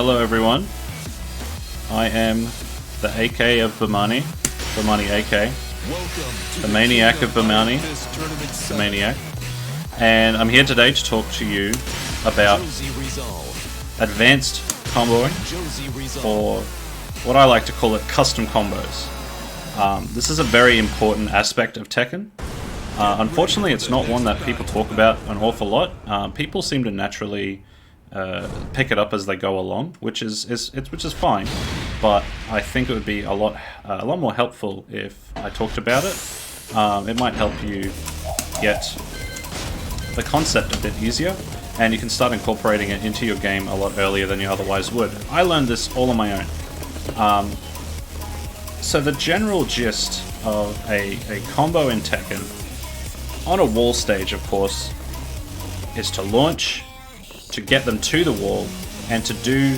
Hello everyone, I am the AK of Bamani, AK, the Maniac of Bamani, the Maniac, and I'm here today to talk to you about advanced comboing, or what I like to call it, custom combos. This is a very important aspect of Tekken. Unfortunately, it's not one that people talk about an awful lot. People seem to naturally pick it up as they go along, which is fine. But I think it would be a lot more helpful if I talked about it. It might help you get the concept a bit easier, and you can start incorporating it into your game a lot earlier than you otherwise would. I learned this all on my own. So the general gist of a combo in Tekken, on a wall stage of course, is to launch, to get them to the wall, and to do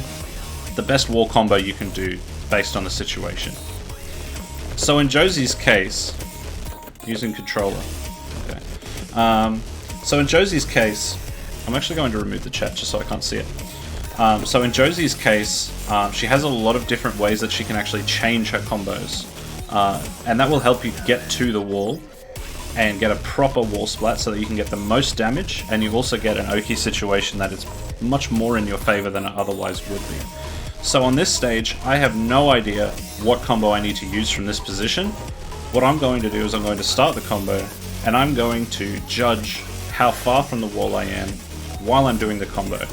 the best wall combo you can do based on the situation. So in Josie's case, using controller, okay. So in Josie's case, I'm actually going to remove the chat just so I can't see it. So in Josie's case, she has a lot of different ways that she can actually change her combos, and that will help you get to the wall and get a proper wall splat so that you can get the most damage, and you also get an Oki situation that is much more in your favor than it otherwise would be. So on this stage, I have no idea what combo I need to use from this position. What I'm going to do is I'm going to start the combo, and I'm going to judge how far from the wall I am while I'm doing the combo,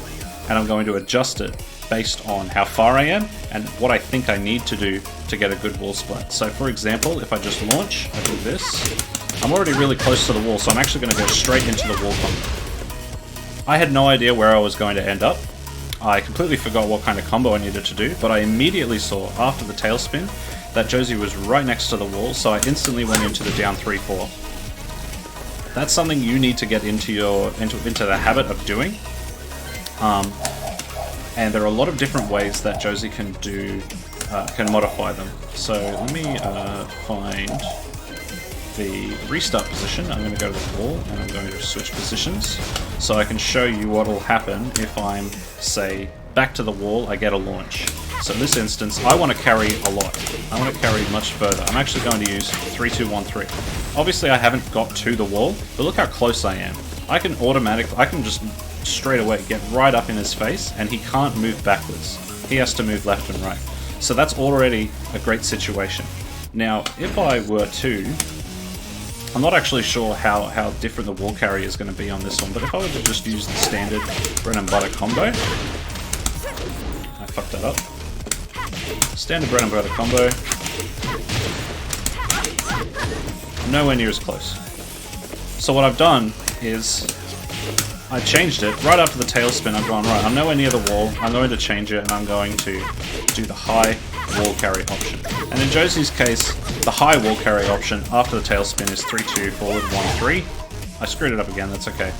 and I'm going to adjust it based on how far I am and what I think I need to do to get a good wall splat. So for example, if I just launch, I do this, I'm already really close to the wall, so I'm actually going to go straight into the wall combo. I had no idea where I was going to end up. I completely forgot what kind of combo I needed to do, but I immediately saw, after the tailspin, that Josie was right next to the wall, so I instantly went into the down 3-4. That's something you need to get into the habit of doing. And there are a lot of different ways that Josie can modify them. So let me find the restart position. I'm going to go to the wall and I'm going to switch positions so I can show you what will happen if I'm, say, back to the wall, I get a launch. So in this instance, I want to carry a lot. I want to carry much further. I'm actually going to use 3-2-1-3. Obviously I haven't got to the wall, but look how close I am. I can just straight away get right up in his face, and he can't move backwards. He has to move left and right. So that's already a great situation. Now, if I were to, I'm not actually sure how different the wall carry is going to be on this one, but if I were to just use the standard bread and butter combo, I fucked that up. Standard bread and butter combo, nowhere near as close. So what I've done is I changed it right after the tailspin. I've gone, right, I'm nowhere near the wall, I'm going to change it, and I'm going to do the high wall carry option. And in Josie's case, the high wall carry option after the tailspin is 3-2 forward 1-3. I screwed it up again, that's okay.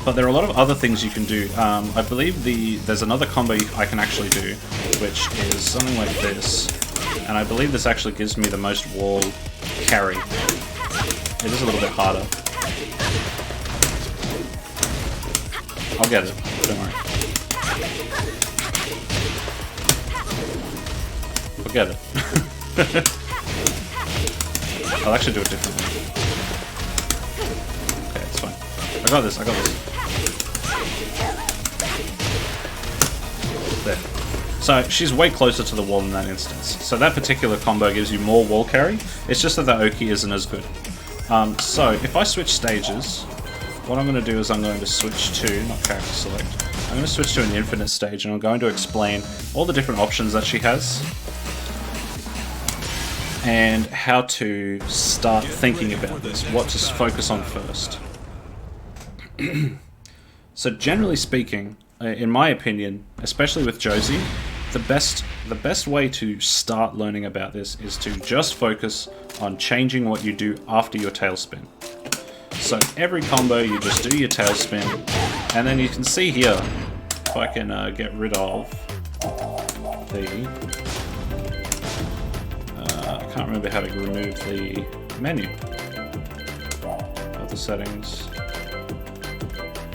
But there are a lot of other things you can do. I believe there's another combo I can actually do, which is something like this. And I believe this actually gives me the most wall carry. It is a little bit harder. I'll get it, don't worry. Forget it. I'll actually do it differently. Okay, it's fine. I got this. There. So she's way closer to the wall in that instance. So that particular combo gives you more wall carry. It's just that the Oki isn't as good. So if I switch stages, what I'm going to do is I'm going to switch to, not character select, I'm going to switch to an infinite stage, and I'm going to explain all the different options that she has and how to start thinking about this, what to focus on first. So generally speaking, in my opinion, especially with Josie, the best way to start learning about this is to just focus on changing what you do after your tailspin. So every combo you just do your tailspin, and then you can see here, if I can get rid of the, I can't remember how to remove the menu of the settings.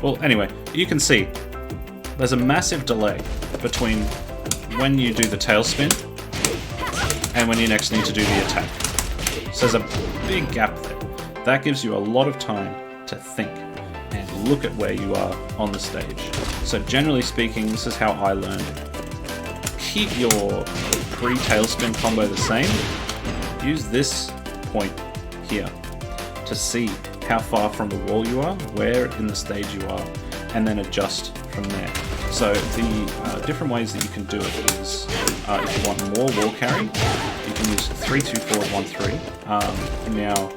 Well, anyway, you can see there's a massive delay between when you do the tailspin and when you next need to do the attack. So there's a big gap there. That gives you a lot of time to think and look at where you are on the stage. So generally speaking, this is how I learned. Keep your pre-tailspin combo the same. Use this point here to see how far from the wall you are, where in the stage you are, and then adjust from there. So the different ways that you can do it is, if you want more wall carry, you can use 3-2-4-1-3. Now,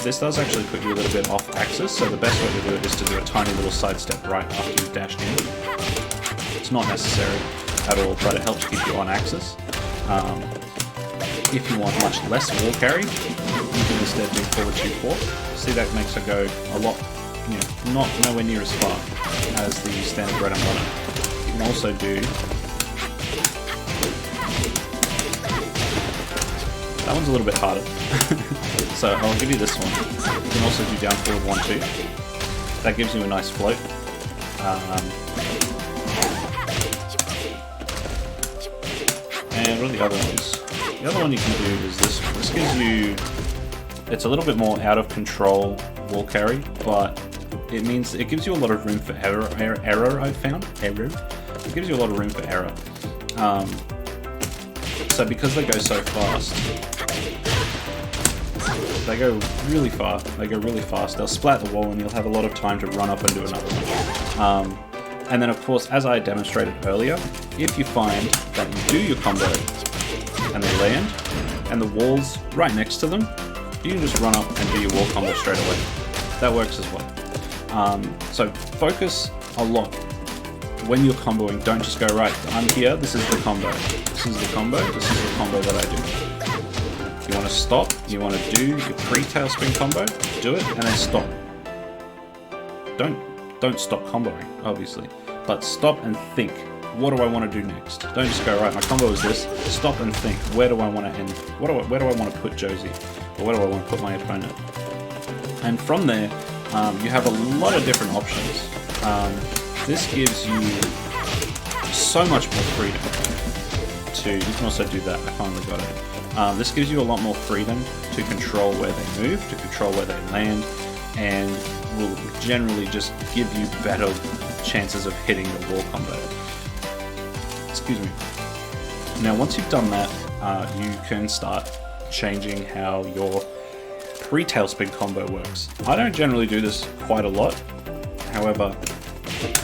this does actually put you a little bit off axis, so the best way to do it is to do a tiny little sidestep right after you've dashed in. It's not necessary at all, but it helps keep you on axis. If you want much less wall carry, you can instead do 4-2-4. See, that makes her go a lot, not nowhere near as far as the standard bread and butter. You can also do... That one's a little bit harder. So I'll give you this one. You can also do down forward 1-2. That gives you a nice float. And what are the other ones? The other one you can do is this. This gives you... It's a little bit more out of control wall carry, but it means it gives you a lot of room for error I've found. Error. It gives you a lot of room for error. So because they go so fast, they go really far. They go really fast. They'll splat the wall and you'll have a lot of time to run up and do another one. And then of course, as I demonstrated earlier, if you find that you do your combo and they land, and the wall's right next to them, you can just run up and do your wall combo straight away. That works as well. So focus a lot when you're comboing. Don't just go, right, I'm here, this is the combo. This is the combo, this is the combo that I do. You want to stop, you want to do your pre-tailspin combo, do it, and then stop. Don't stop comboing, obviously, but stop and think. What do I want to do next? Don't just go, right, my combo is this. Stop and think, where do I want to end? Where do I want to put Josie? Or where do I want to put my opponent? And from there, you have a lot of different options. This gives you so much more freedom you can also do that, I finally got it. This gives you a lot more freedom to control where they move, to control where they land, and will generally just give you better chances of hitting the wall combo. Excuse me. Now once you've done that, you can start changing how your pre-tailspin combo works. I don't generally do this quite a lot, however,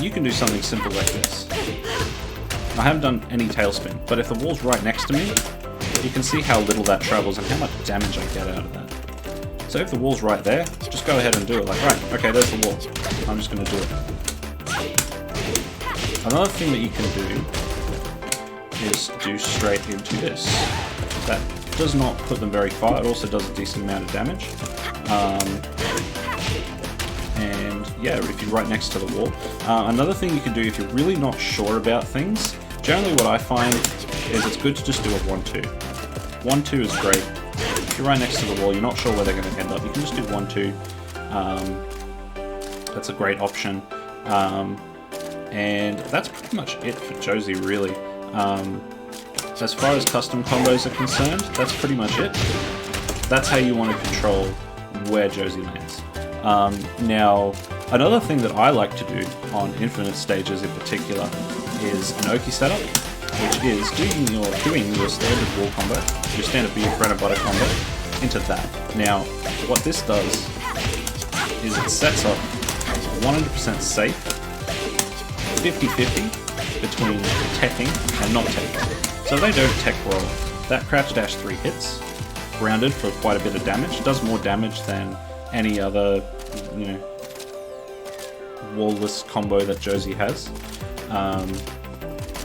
you can do something simple like this. I haven't done any tailspin, but if the wall's right next to me, you can see how little that travels and how much damage I get out of that. So if the wall's right there, just go ahead and do it. Like, right, okay, there's the wall. I'm just going to do it. Another thing that you can do is do straight into this. That does not put them very far. It also does a decent amount of damage. And yeah, if you're right next to the wall. Another thing you can do if you're really not sure about things, generally what I find is it's good to just do a 1-2. 1-2 is great. If you're right next to the wall, you're not sure where they're going to end up, you can just do 1-2. That's a great option. And that's pretty much it for Josie, really. As far as custom combos are concerned, that's pretty much it. That's how you want to control where Josie lands. Now, another thing that I like to do on infinite stages in particular is an Oki setup, which is doing your standard wall combo, your standard bread and butter combo, into that. Now, what this does is it sets up 100% safe, 50-50 between teching and not teching. So if they don't tech roll, that crouch dash 3 hits, grounded for quite a bit of damage, does more damage than any other, wall-less combo that Josie has.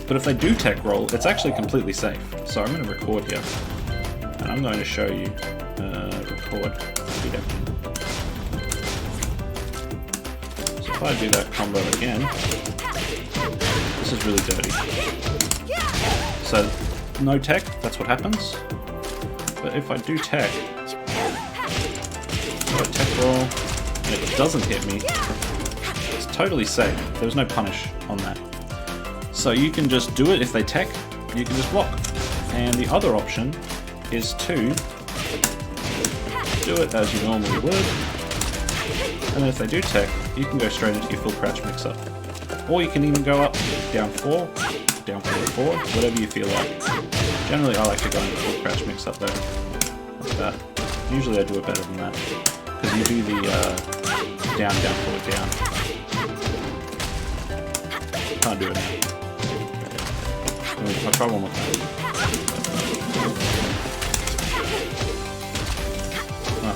But if they do tech roll, it's actually completely safe. So I'm going to record here, and I'm going to show you record video. So if I do that combo again, this is really dirty. So no tech, that's what happens. But if I do tech, tech roll, and it doesn't hit me, it's totally safe. There's no punish on that. So you can just do it if they tech, you can just block. And the other option is to do it as you normally would. And then if they do tech, you can go straight into your full crouch mix-up. Or you can even go up, down 4, down 4, whatever you feel like. Generally I like to go into full crouch mix-up though, like that. Usually I do it better than that, because you do the down, down, forward, down. Can't do it now. I'll try one more time.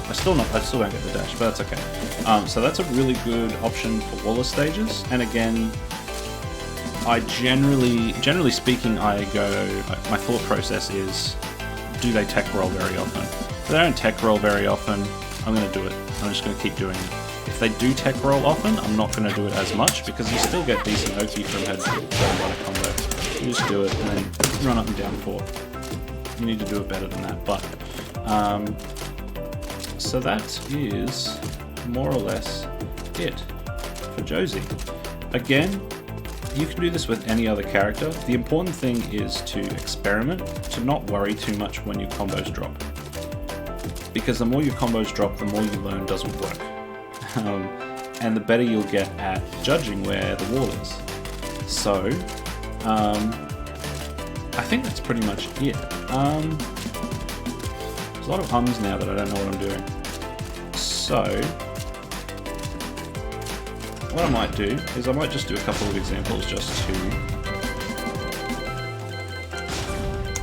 I still don't get the dash, but that's okay. So that's a really good option for Waller stages. And again, I generally speaking, my thought process is, do they tech roll very often? If they don't tech roll very often, I'm going to do it. I'm just going to keep doing it. If they do tech roll often, I'm not going to do it as much, because you still get decent Oki from head bottom combo. You just do it and then run up and down 4. You need to do it better than that, but so that is more or less it for Josie. Again, you can do this with any other character. The important thing is to experiment, to not worry too much when your combos drop. Because the more your combos drop, the more you learn doesn't work. And the better you'll get at judging where the wall is. So, I think that's pretty much it. There's a lot of ums now that I don't know what I'm doing. So, what I might do is I might just do a couple of examples just to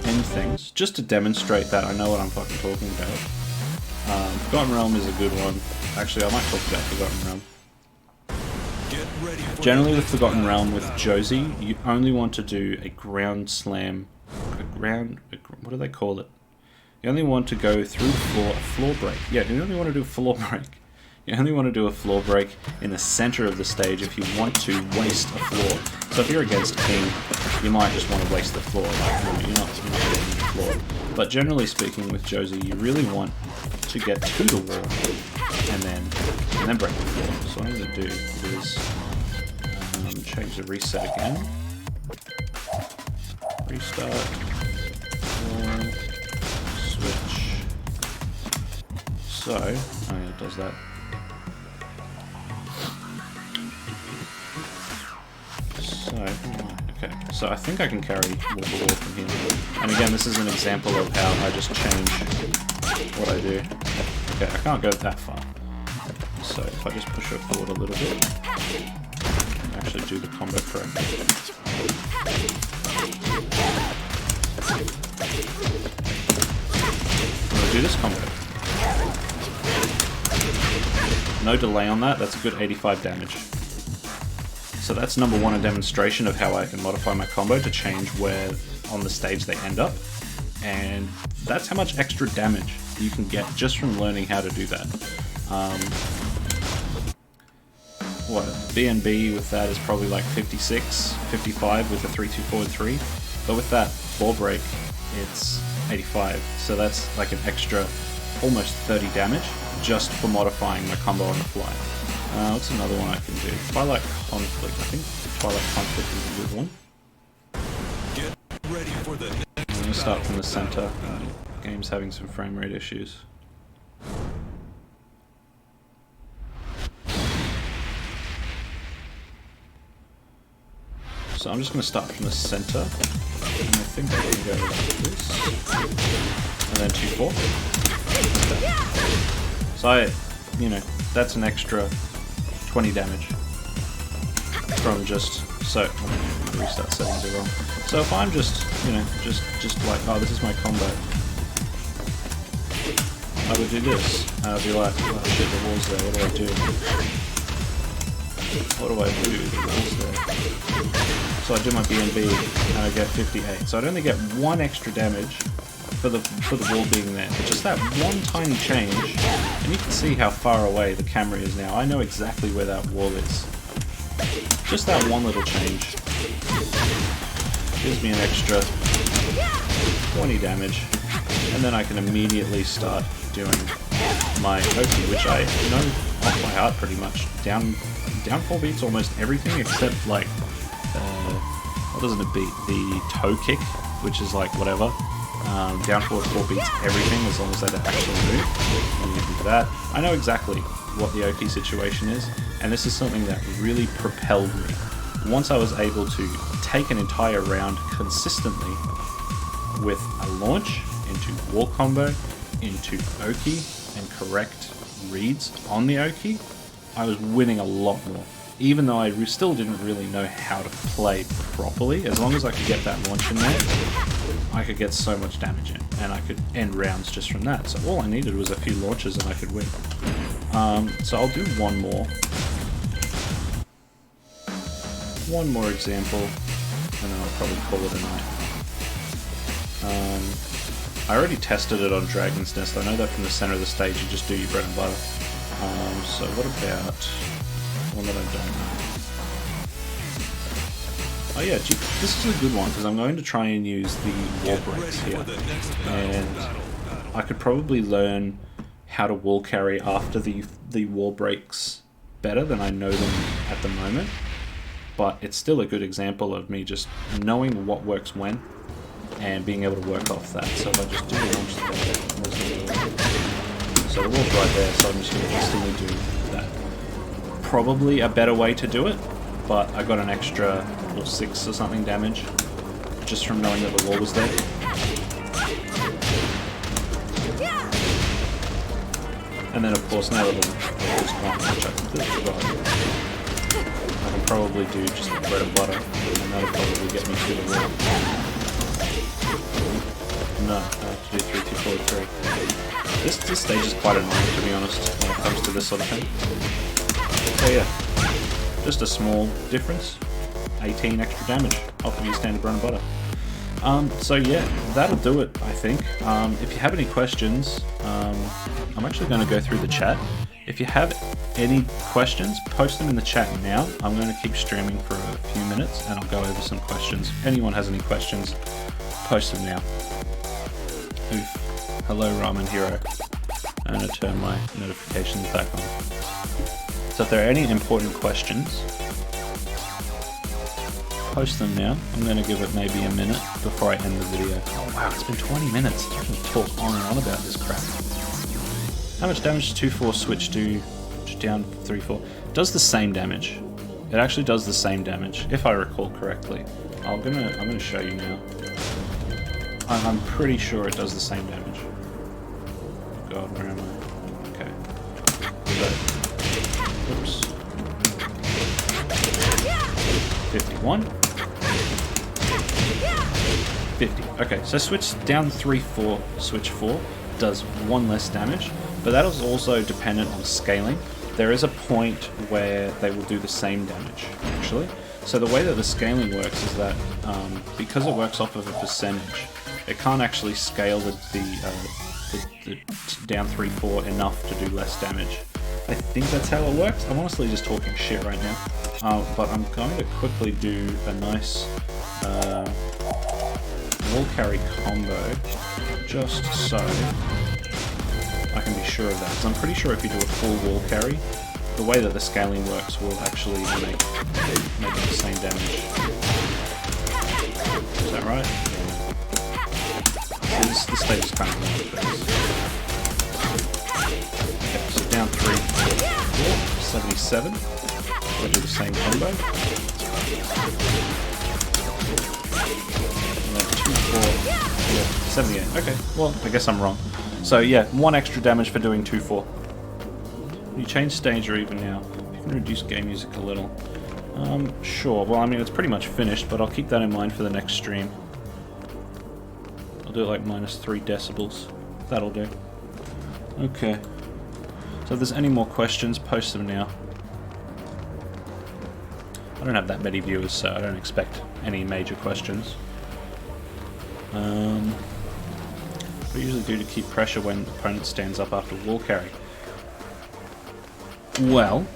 end things, just to demonstrate that I know what I'm fucking talking about. Forgotten Realm is a good one. Actually, I might talk about Forgotten Realm. Generally with Forgotten Realm with Josie, you only want to do a ground slam, what do they call it? You only want to go through the floor, a floor break. Yeah, you only want to do a floor break. You only want to do a floor break in the center of the stage if you want to waste a floor. So if you're against King, you might just want to waste the floor. Like, you're not getting the floor. But generally speaking with Josie, you really want to get to the wall and then break the floor. So what I'm going to do is change the reset again. Restart. Switch. So, oh yeah, it does that. So, okay, so I think I can carry the wall from here. And again, this is an example of how I just change what I do. Okay, I can't go that far. So if I just push her forward a little bit, I actually do the combo correctly. I'm gonna do this combo. No delay on that, that's a good 85 damage. So that's number one, a demonstration of how I can modify my combo to change where on the stage they end up. And that's how much extra damage you can get just from learning how to do that. What, BNB with that is probably like 56, 55 with a 3-2 forward 3. But with that ball break, it's 85. So that's like an extra almost 30 damage just for modifying my combo on the fly. What's another one I can do? Twilight Conflict. I think Twilight Conflict is a good one. Get ready for the I'm going to start from the center. The game's having some frame rate issues. So I'm just going to start from the center. And I think I can go like this. And then 2-4. So that's an extra 20 damage from just, so, restart settings are wrong. So if I'm just, just like, oh, this is my combo, I would do this, and I'd be like, oh shit, the wall's there, what do I do? What do I do? The wall's there. So I do my BNB, and I get 58. So I'd only get 1 extra damage for the wall being there. But just that one tiny change, and you can see how far away the camera is now. I know exactly where that wall is. Just that one little change gives me an extra 20 damage, and then I can immediately start doing my Oki, which I know off by heart pretty much. Down 4 beats almost everything except like doesn't it beat? The toe kick, which is like whatever. Down forward 4 beats everything as long as they don't actually move. And you do that. I know exactly what the Oki situation is, and this is something that really propelled me. Once I was able to take an entire round consistently with a launch into wall combo, into Oki, and correct reads on the Oki, I was winning a lot more. Even though I still didn't really know how to play properly, as long as I could get that launch in there, I could get so much damage in, and I could end rounds just from that. So all I needed was a few launches and I could win. So I'll do one more example, and then I'll probably call it a night. I already tested it on Dragon's Nest. I know that from the center of the stage you just do your bread and butter. So what about one that I don't know? Oh yeah, this is a good one because I'm going to try and use the wall breaks here, and I could probably learn how to wall carry after the wall breaks better than I know them at the moment. But it's still a good example of me just knowing what works when and being able to work off that. So if I just do the launch there, so the wall's right there, so I'm just going to instantly do that. Probably a better way to do it, but I got an extra 6 or something damage just from knowing that the wall was there. And then of course now that the wall's gone, which I completely forgot, I can probably do just bread and butter, and that'll probably get me to the wall. No, I have to do 3, 2, 4, 3. This stage is quite annoying, to be honest, when it comes to this sort of thing. So yeah, just a small difference. 18 extra damage off of your standard bread and butter. So yeah, that'll do it, I think. If you have any questions, I'm actually going to go through the chat. If you have any questions, post them in the chat now. I'm going to keep streaming for a few minutes and I'll go over some questions. If anyone has any questions, post them now. Oof. Hello, Ramen Hero. I'm going to turn my notifications back on. So if there are any important questions, post them now. I'm going to give it maybe a minute before I end the video. Oh wow, it's been 20 minutes. I can talk on and on about this crap. How much damage does 2-4 switch do? Down 3-4. Does the same damage. It actually does the same damage, if I recall correctly. I'm gonna show you now. I'm pretty sure it does the same damage. Oh god, where am I? Okay. So, oops. 51. 50. Okay, so switch down 3-4, switch 4 does 1 less damage, but that is also dependent on scaling. There is a point where they will do the same damage, actually. So the way that the scaling works is that because it works off of a percentage, it can't actually scale the down 3-4 enough to do less damage. I think that's how it works. I'm honestly just talking shit right now. But I'm going to quickly do a nice wall carry combo, just so I can be sure of that. Because I'm pretty sure if you do a full wall carry, the way that the scaling works will actually make the same damage. Is that right? Yeah. This stage is kind of long. Okay, so down 3, 4, 77. I'll do the same combo. And then 2, 4, yeah, 78. Okay, well, I guess I'm wrong. So yeah, 1 extra damage for doing 2-4. You change stage or even now. You can reduce game music a little. Sure. Well, I mean, it's pretty much finished, but I'll keep that in mind for the next stream. I'll do it like -3 decibels. That'll do. Okay. So if there's any more questions, post them now. I don't have that many viewers, so I don't expect any major questions. What do you usually do to keep pressure when the opponent stands up after wall carry? Well,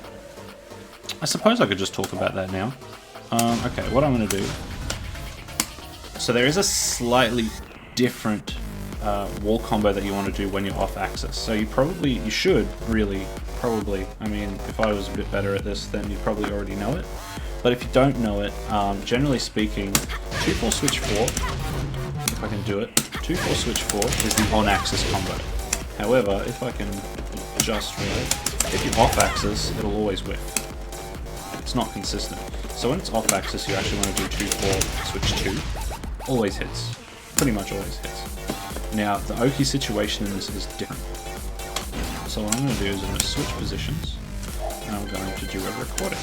I suppose I could just talk about that now. Okay, what I'm going to do... So there is a slightly different wall combo that you want to do when you're off axis. So you should really, I mean, if I was a bit better at this, then you probably already know it. But if you don't know it, generally speaking, 2-4 switch 4, if I can do it, 2-4 switch 4 is the on-axis combo. However, if I can adjust right, if you're off-axis, it'll always whiff. It's not consistent. So when it's off-axis, you actually want to do 2-4 switch 2. Always hits. Pretty much always hits. Now, the Oki situation in this is different. So what I'm going to do is I'm going to switch positions, and I'm going to do a recording.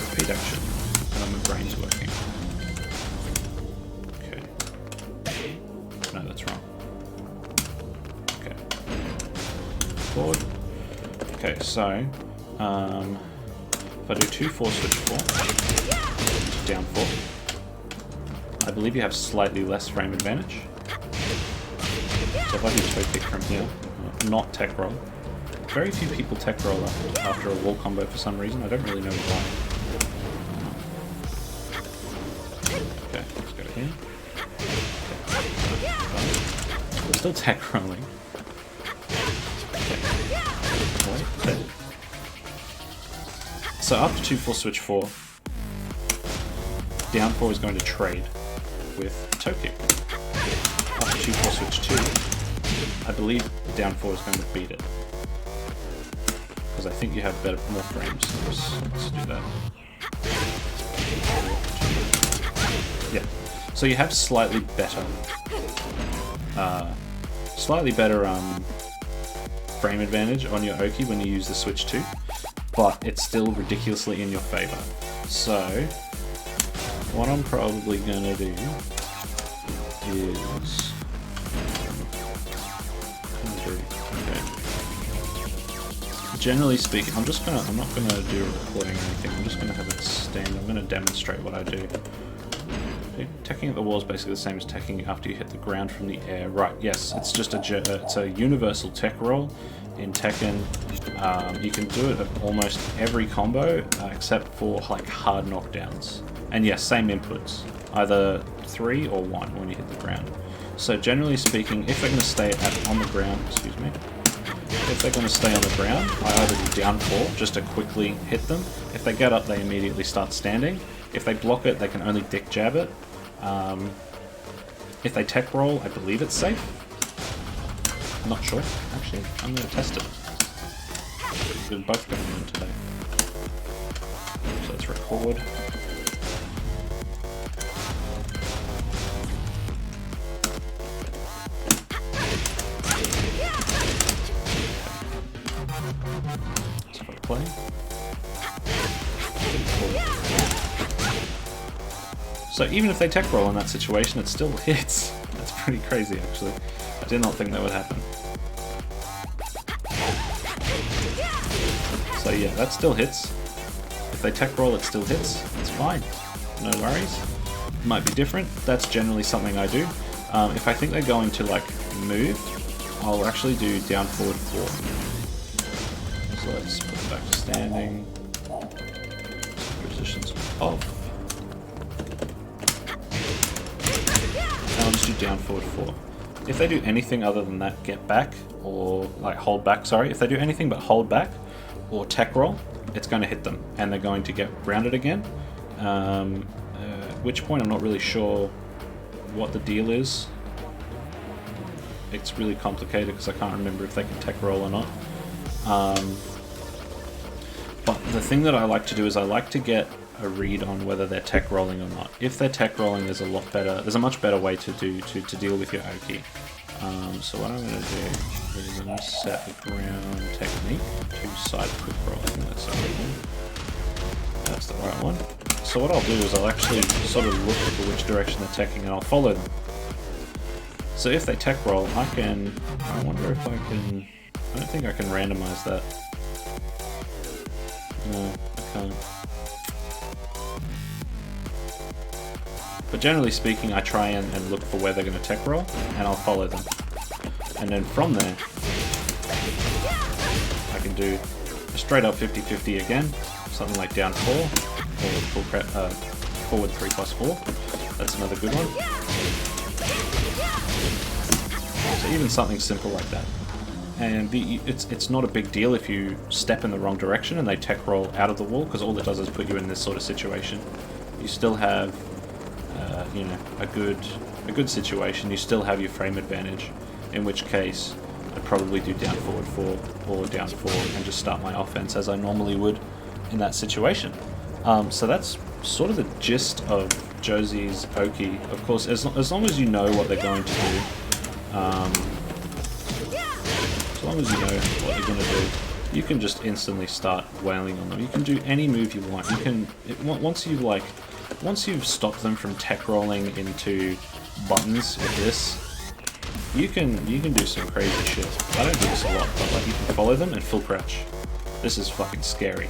Repeat action. My brain's working. Okay. No, that's wrong. Okay. Record. Okay, so if I do 2-4 switch 4, down 4, I believe you have slightly less frame advantage. So if I do toe kick from here, not tech roll. Very few people tech roll after a wall combo for some reason. I don't really know why. Okay, let's go here. Okay. We're still tech rolling. Okay. So after 2-4 switch 4, down 4 is going to trade with toe kick. After 2-4 switch 2, I believe down 4 is going to beat it. Because I think you have more frames. Let's do that. Yeah. So you have slightly better frame advantage on your Oki when you use the switch 2, but it's still ridiculously in your favor. So what I'm probably gonna do is generally speaking, I'm not gonna do a recording or anything. I'm just gonna have it stand. I'm gonna demonstrate what I do. Okay, teching at the wall is basically the same as teching after you hit the ground from the air. Right? Yes, it's just it's a universal tech roll in Tekken. You can do it at almost every combo except for like hard knockdowns. And yes, same inputs, either 3 or 1 when you hit the ground. So generally speaking, if they're going to stay on the ground, excuse me, if they're going to stay on the ground, I either do down 4 just to quickly hit them. If they get up, they immediately start standing. If they block it, they can only dick jab it. If they tech roll, I believe it's safe. I'm not sure. Actually, I'm going to test it. We're both going in today. So let's record. So if I play. So even if they tech roll in that situation, it still hits. That's pretty crazy, actually. I did not think that would happen. So yeah, that still hits. If they tech roll, it still hits. It's fine. No worries. Might be different. That's generally something I do. If I think they're going to like move, I'll actually do down forward 4. So let's put them back to standing. Positions off. And I'll just do down forward 4. If they do anything other than that, get back, or like hold back, sorry. If they do anything but hold back or tech roll, it's going to hit them and they're going to get grounded again. At which point I'm not really sure what the deal is. It's really complicated because I can't remember if they can tech roll or not. But the thing that I like to do is I like to get a read on whether they're tech rolling or not. If they're tech rolling, there's a much better way to deal with your Oki. So what I'm going to do is I'm going to set a ground technique to side quick roll. I think that's the right one. That's the right one. So what I'll do is I'll actually sort of look at which direction they're teching and I'll follow them. So if they tech roll, I wonder if I can, I don't think I can randomize that. No, I can't. But generally speaking, I try and look for where they're going to tech roll, and I'll follow them. And then from there, I can do a straight up 50-50 again, something like down 4, or forward 3+4. That's another good one. So even something simple like that. And it's not a big deal if you step in the wrong direction and they tech roll out of the wall, because all it does is put you in this sort of situation. You still have, you know, a good situation. You still have your frame advantage, in which case I'd probably do down forward 4 or down 4 and just start my offense as I normally would in that situation. So that's sort of the gist of Josie's Oki. Of course, as long as you know what they're going to do, as long as you know what they're going to do, you can just instantly start wailing on them. You can do any move you want. You can once you've stopped them from tech rolling into buttons with this, you can do some crazy shit. I don't do this a lot, but like you can follow them and full crouch. This is fucking scary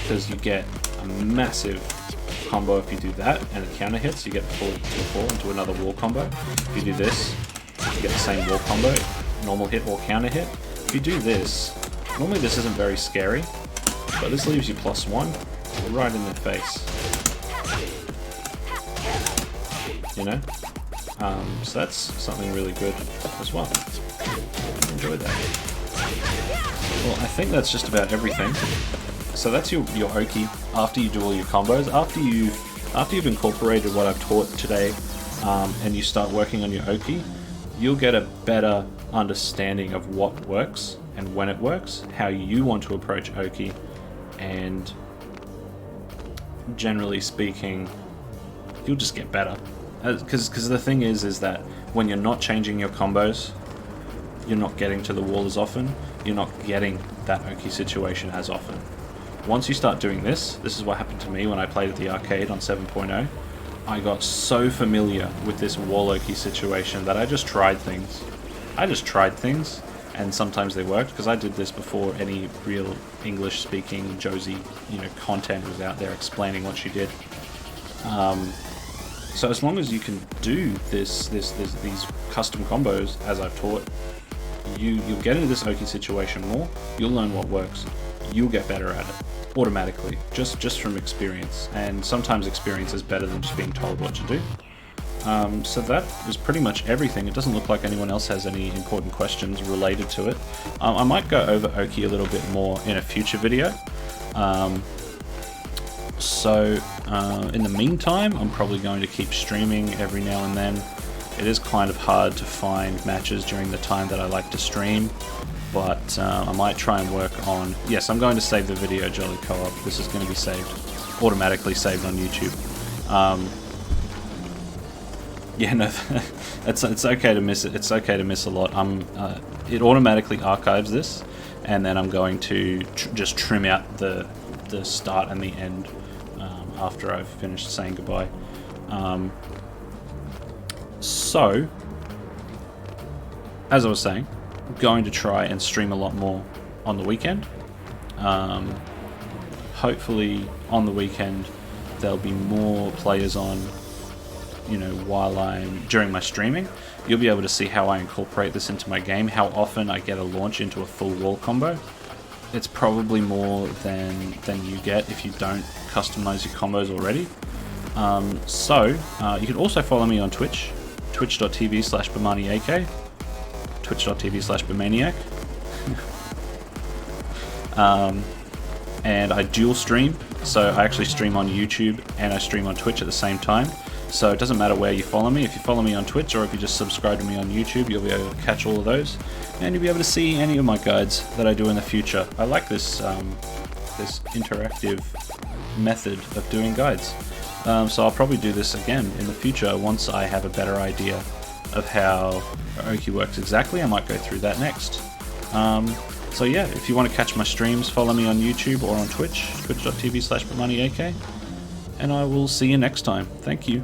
because you get a massive combo if you do that, and it counter hits. You get full into another wall combo. If you do this, you get the same wall combo, normal hit or counter hit. If you do this, normally this isn't very scary, but this leaves you +1 right in the face. You know? So that's something really good as well. Enjoy that. Well, I think that's just about everything. So that's your Oki after you do all your combos. After you've incorporated what I've taught today, and you start working on your Oki, you'll get a better understanding of what works and when it works, how you want to approach Oki, and generally speaking, you'll just get better. Because the thing is that when you're not changing your combos, you're not getting to the wall as often, you're not getting that Oki situation as often. Once you start doing this is what happened to me when I played at the arcade on 7.0. I got so familiar with this wall Oki situation that I just tried things. And sometimes they worked, because I did this before any real English-speaking Josie, content was out there explaining what she did. So as long as you can do these custom combos as I've taught, you'll get into this Oki situation more. You'll learn what works. You'll get better at it automatically, just from experience. And sometimes experience is better than just being told what to do. So that is pretty much everything. It doesn't look like anyone else has any important questions related to it. I might go over Oki a little bit more in a future video. So in the meantime, I'm probably going to keep streaming every now and then. It is kind of hard to find matches during the time that I like to stream, but I might try and work on... Yes, I'm going to save the video, Jolly Co-op. This is going to be automatically saved on YouTube. Yeah, no, it's okay to miss it. It's okay to miss a lot. It automatically archives this, and then I'm going to just trim out the start and the end after I've finished saying goodbye. So, as I was saying, I'm going to try and stream a lot more on the weekend. Hopefully, on the weekend, there'll be more players on. While during my streaming, you'll be able to see how I incorporate this into my game, how often I get a launch into a full wall combo. It's probably more than you get if you don't customize your combos already. So you can also follow me on Twitch, twitch.tv/BamaniAK, twitch.tv/Bamaniac. And I dual stream, so I actually stream on YouTube and I stream on Twitch at the same time. So it doesn't matter where you follow me. If you follow me on Twitch or if you just subscribe to me on YouTube, you'll be able to catch all of those, and you'll be able to see any of my guides that I do in the future. I like this this interactive method of doing guides. So I'll probably do this again in the future once I have a better idea of how Oki works exactly. I might go through that next. So yeah, if you want to catch my streams, follow me on YouTube or on Twitch, twitch.tv/BamaniAK, and I will see you next time. Thank you.